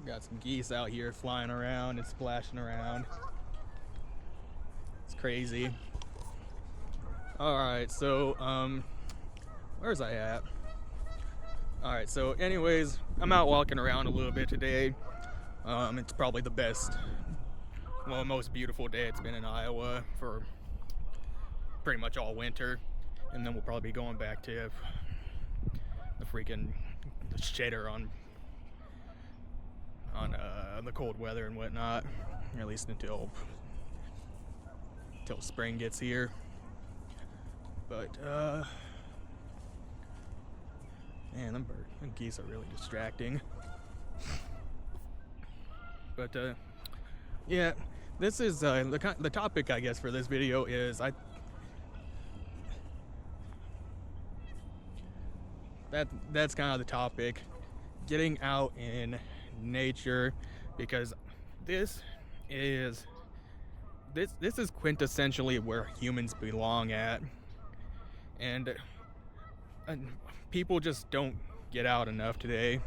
Got some geese out here flying around and splashing around. It's crazy. Alright, so, where's I at? Alright, so anyways, I'm out walking around a little bit today. It's probably the best, well, most beautiful day it's been in Iowa for pretty much all winter. And then we'll probably be going back to the freaking shitter on the cold weather and whatnot, or at least until spring gets here. But man, them geese are really distracting. But yeah, this is the topic, I guess, for this video is that's kind of the topic, getting out in nature, because this is quintessentially where humans belong at, and people just don't get out enough today.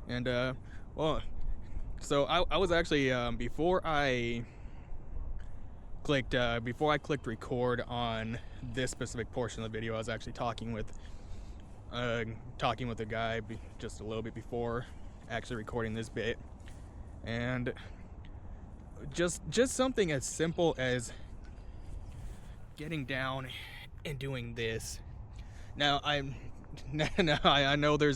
And well, so I was actually before I clicked record on this specific portion of the video, I was actually talking with a guy just a little bit before actually recording this bit, and just something as simple as getting down and doing this. Now I know there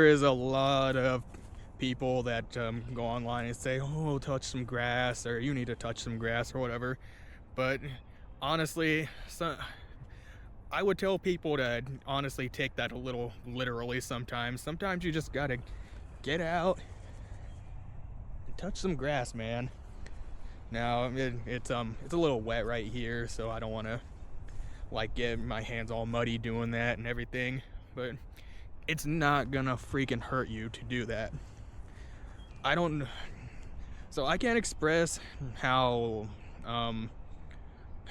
is a lot of people that go online and say, oh, touch some grass, or you need to touch some grass, or whatever. But honestly, I would tell people to honestly take that a little literally sometimes. Sometimes you just gotta get out and touch some grass, man. Now it's a little wet right here, so I don't want to like get my hands all muddy doing that and everything, but it's not gonna freaking hurt you to do that. So I can't express how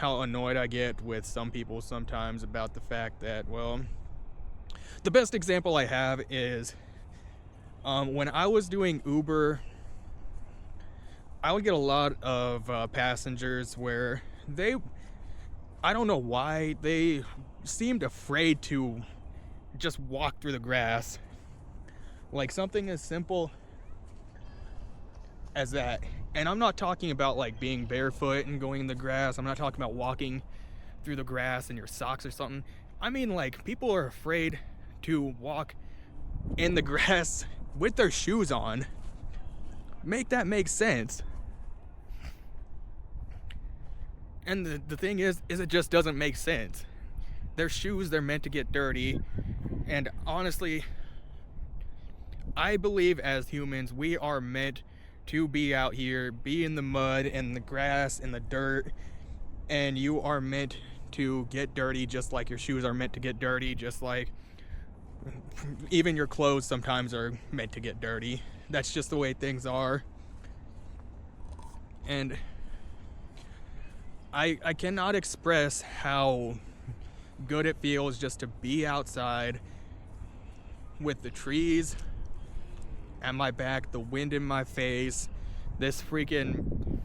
annoyed I get with some people sometimes about the fact that, well, the best example I have is when I was doing Uber, I would get a lot of passengers where I don't know why, they seemed afraid to just walk through the grass. Like something as simple as that. And I'm not talking about like being barefoot and going in the grass. I'm not talking about walking through the grass in your socks or something. I mean, like, people are afraid to walk in the grass with their shoes on. Make that make sense. And the thing is it just doesn't make sense. Their shoes, they're meant to get dirty. And honestly, I believe as humans, we are meant to be out here, be in the mud and the grass and the dirt, and you are meant to get dirty just like your shoes are meant to get dirty, just like even your clothes sometimes are meant to get dirty. That's just the way things are. And I cannot express how good it feels just to be outside with the trees at my back, the wind in my face, this freaking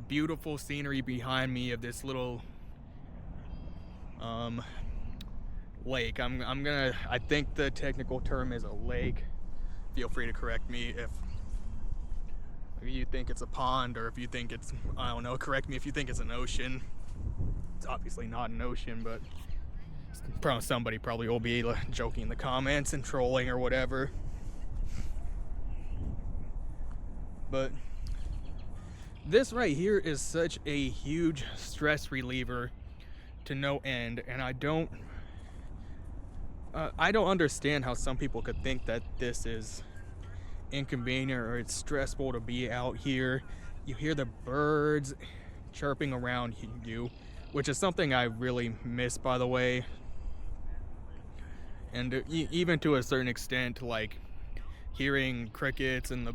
beautiful scenery behind me of this little lake. I think the technical term is a lake. Feel free to correct me if you think it's a pond, or if you think it's, I don't know, correct me if you think it's an ocean. It's obviously not an ocean, but somebody probably will be joking in the comments and trolling or whatever. But this right here is such a huge stress reliever to no end, and I don't understand how some people could think that this is inconvenient or it's stressful to be out here. You hear the birds chirping around you, which is something I really miss, by the way. And even to a certain extent, like hearing crickets and the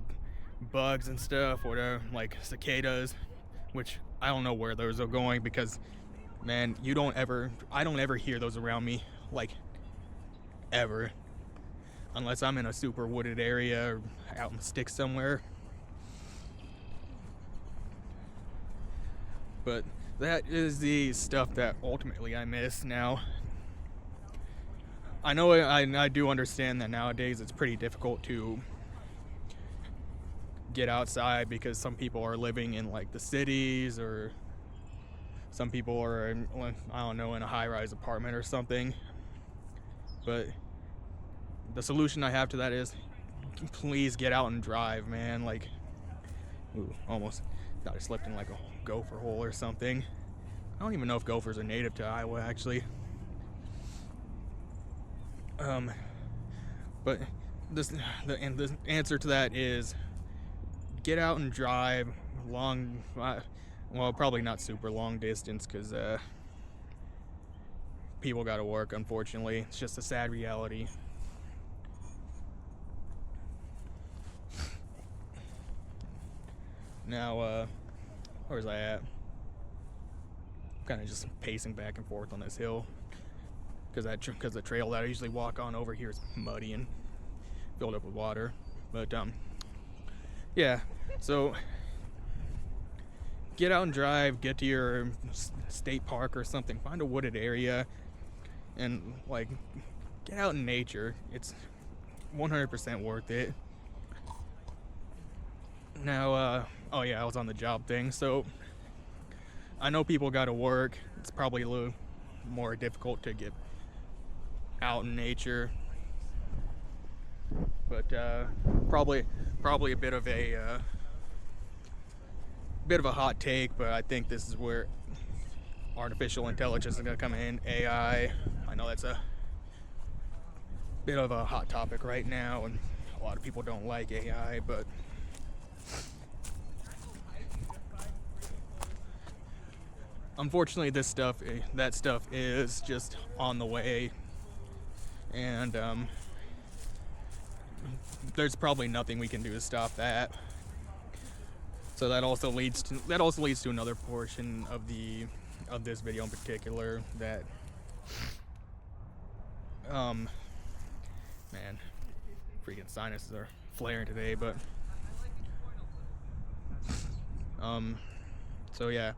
bugs and stuff, or like cicadas, which I don't know where those are going, because man, I don't ever hear those around me like ever, unless I'm in a super wooded area or out in the sticks somewhere. But that is the stuff that ultimately I miss now. I know I do understand that nowadays it's pretty difficult to get outside because some people are living in like the cities, or some people are in, I don't know, in a high-rise apartment or something. But the solution I have to that is please get out and drive, man. Like, ooh, almost thought I slipped in like a gopher hole or something. I don't even know if gophers are native to Iowa, actually. But the answer to that is get out and drive long, well, probably not super long distance, because people gotta work, unfortunately. It's just a sad reality. Now, where was I at? Kind of just pacing back and forth on this hill, because the trail that I usually walk on over here is muddy and filled up with water. But yeah, so get out and drive, get to your state park or something, find a wooded area, and like get out in nature. It's 100% worth it. Now, oh yeah, I was on the job thing, so I know people gotta work. It's probably a little more difficult to get out in nature, but probably a bit of a hot take, but I think this is where artificial intelligence is gonna come in. AI. I know that's a bit of a hot topic right now, and a lot of people don't like AI, but unfortunately that stuff is just on the way, and there's probably nothing we can do to stop that. So that also leads to another portion of this video in particular, that man, freaking sinuses are flaring today. But so yeah,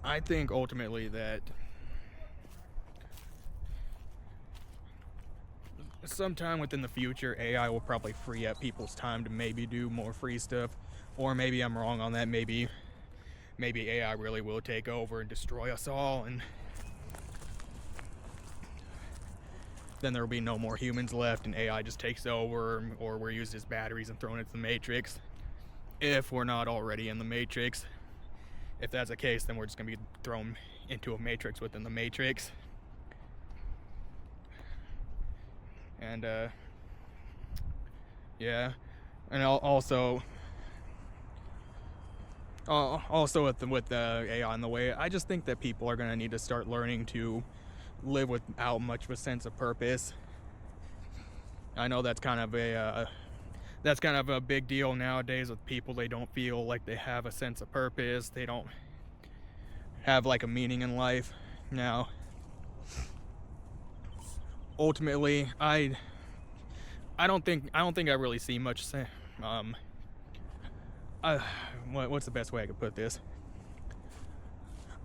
I think ultimately that sometime within the future, AI will probably free up people's time to maybe do more free stuff. Or maybe I'm wrong on that. Maybe AI really will take over and destroy us all, and then there will be no more humans left, and AI just takes over, or we're used as batteries and thrown into the Matrix, if we're not already in the Matrix. If that's the case, then we're just going to be thrown into a Matrix within the Matrix. And yeah, and also with the AI in the way, I just think that people are going to need to start learning to live without much of a sense of purpose. I know that's kind of a big deal nowadays with people. They don't feel like they have a sense of purpose. They don't have like a meaning in life. Now, ultimately, I don't think I really see much what's the best way I could put this?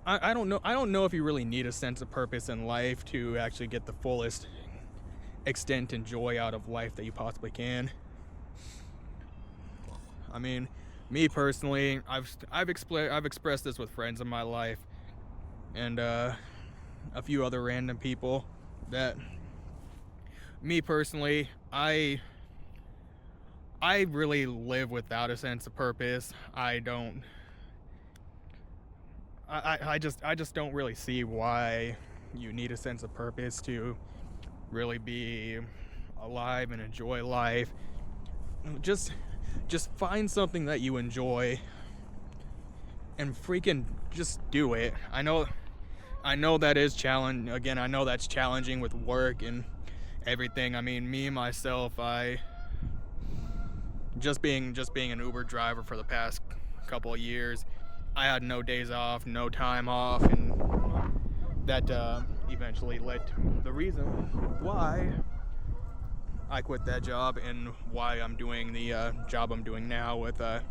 I don't know if you really need a sense of purpose in life to actually get the fullest extent and joy out of life that you possibly can. I mean, me personally, I've expressed this with friends in my life, and a few other random people, that me personally, I really live without a sense of purpose. I just don't really see why you need a sense of purpose to really be alive and enjoy life. Just find something that you enjoy and freaking just do it. I know that is challenge. Again, I know that's challenging with work and everything. I mean, me myself, I just being an Uber driver for the past couple of years, I had no days off, no time off, and that eventually led to the reason why I quit that job and why I'm doing the job I'm doing now with an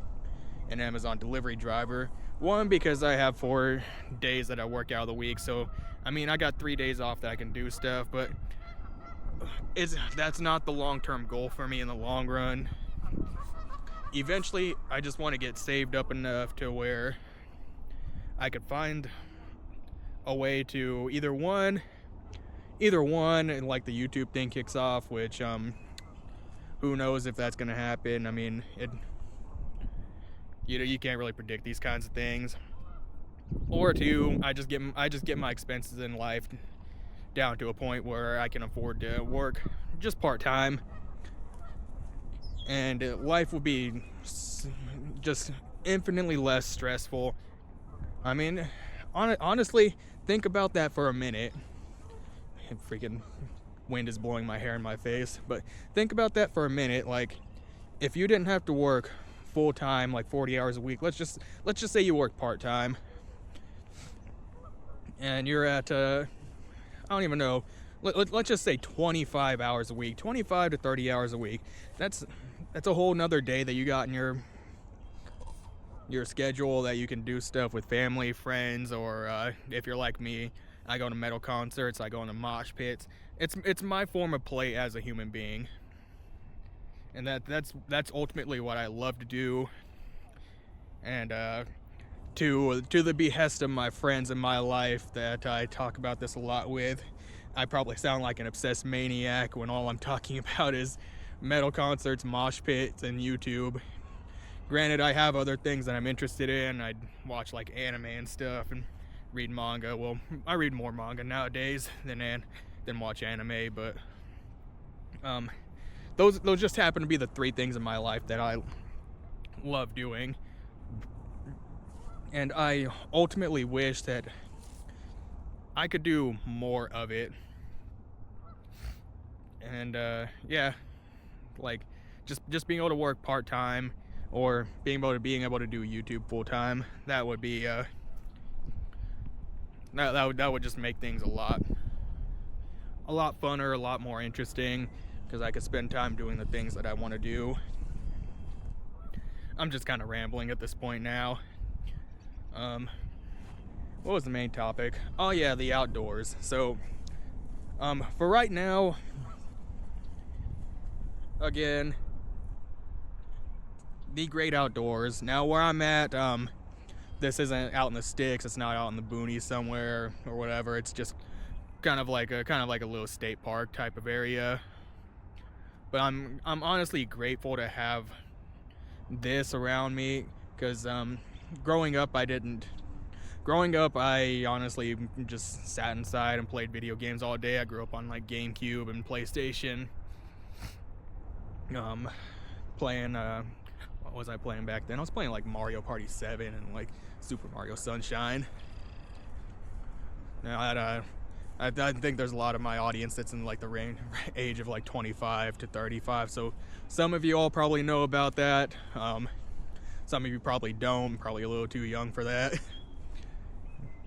Amazon delivery driver. One, because I have 4 days that I work out of the week, so I mean I got 3 days off that I can do stuff, but that's not the long-term goal for me in the long run. Eventually, I just want to get saved up enough to where I could find a way to either one, and like the YouTube thing kicks off, which who knows if that's gonna happen. I mean, you can't really predict these kinds of things. Or two, I just get my expenses in life down to a point where I can afford to work just part-time, and life will be just infinitely less stressful. I mean, honestly, think about that for a minute. Freaking wind is blowing my hair in my face, but think about that for a minute. Like, if you didn't have to work full-time, like 40 hours a week, let's just say you work part-time, and you're at I don't even know, let's just say 25 hours a week, 25 to 30 hours a week. That's a whole nother day that you got in your schedule that you can do stuff with family, friends, or if you're like me, I go to metal concerts, I go into mosh pits. It's my form of play as a human being, and that's ultimately what I love to do. And to the behest of my friends in my life that I talk about this a lot with, I probably sound like an obsessed maniac when all I'm talking about is metal concerts, mosh pits, and YouTube. Granted, I have other things that I'm interested in. I'd watch like anime and stuff and read manga. Well, I read more manga nowadays than watch anime, but those just happen to be the 3 things in my life that I love doing. And I ultimately wish that I could do more of it. And yeah, like just being able to work part-time, or being able to do YouTube full-time, that would be that would just make things a lot funner, a lot more interesting, because I could spend time doing the things that I want to do. I'm just kind of rambling at this point now. What was the main topic? Oh yeah, the outdoors. So for right now, again, the great outdoors. Now where I'm at, this isn't out in the sticks, it's not out in the boonies somewhere or whatever. It's just kind of like a little state park type of area. But I'm honestly grateful to have this around me, because growing up I honestly just sat inside and played video games all day. I grew up on like GameCube and PlayStation. Playing what was I playing back then? I was playing like Mario Party 7 and like Super Mario Sunshine. Now I think there's a lot of my audience that's in like the age of like 25 to 35, so some of you all probably know about that. Some of you probably don't. I'm probably a little too young for that.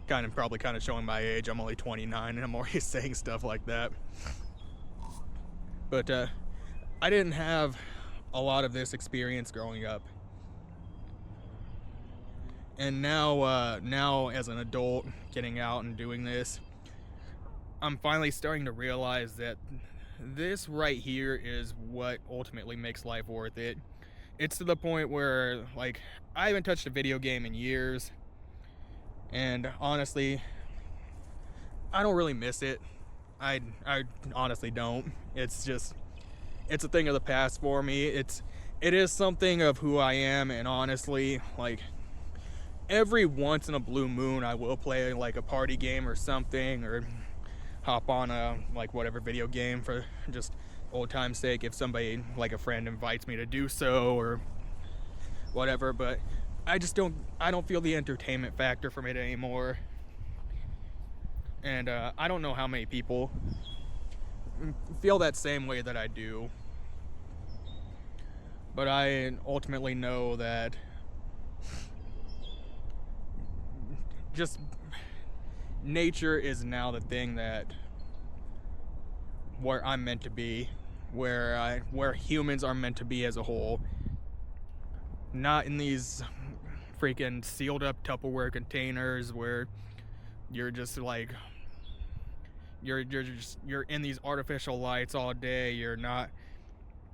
Probably showing my age. I'm only 29 and I'm already saying stuff like that. But I didn't have a lot of this experience growing up. And now as an adult, getting out and doing this, I'm finally starting to realize that this right here is what ultimately makes life worth it. It's to the point where, like, I haven't touched a video game in years, and honestly, I don't really miss it. I honestly don't. It's a thing of the past for me. It is something of who I am, and honestly, like, every once in a blue moon I will play like a party game or something, or hop on a like whatever video game for just old time's sake if somebody, like a friend, invites me to do so or whatever. But I don't feel the entertainment factor from it anymore. And I don't know how many people feel that same way that I do, but I ultimately know that just nature is now the thing that where I'm meant to be, where humans are meant to be as a whole, not in these freaking sealed up Tupperware containers where you're just like you're in these artificial lights all day. You're not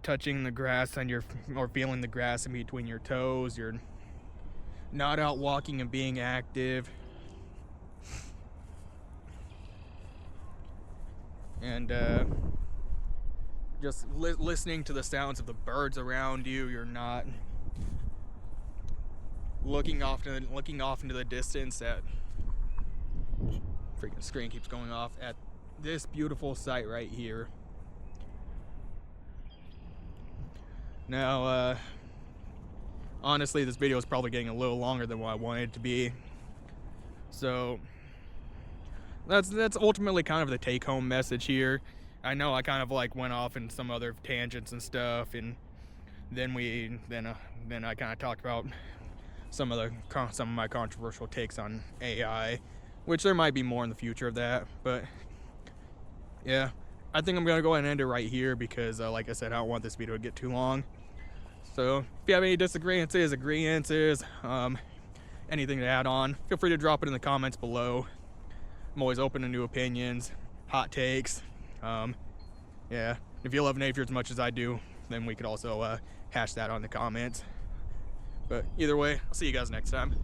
touching the grass or feeling the grass in between your toes. You're not out walking and being active. And just listening to the sounds of the birds around you. You're not looking off into the distance at freaking screen keeps going off at this beautiful sight right here. Now, honestly, this video is probably getting a little longer than what I wanted it to be. So that's ultimately kind of the take-home message here. I know I kind of like went off in some other tangents and stuff, and then I kind of talked about some of my controversial takes on AI, which there might be more in the future of that. But yeah, I think I'm gonna go ahead and end it right here because, like I said, I don't want this video to get too long. So if you have any disagreements, anything to add on, feel free to drop it in the comments below. I'm always open to new opinions, hot takes. Yeah, if you love nature as much as I do, then we could also hash that on the comments. But either way, I'll see you guys next time.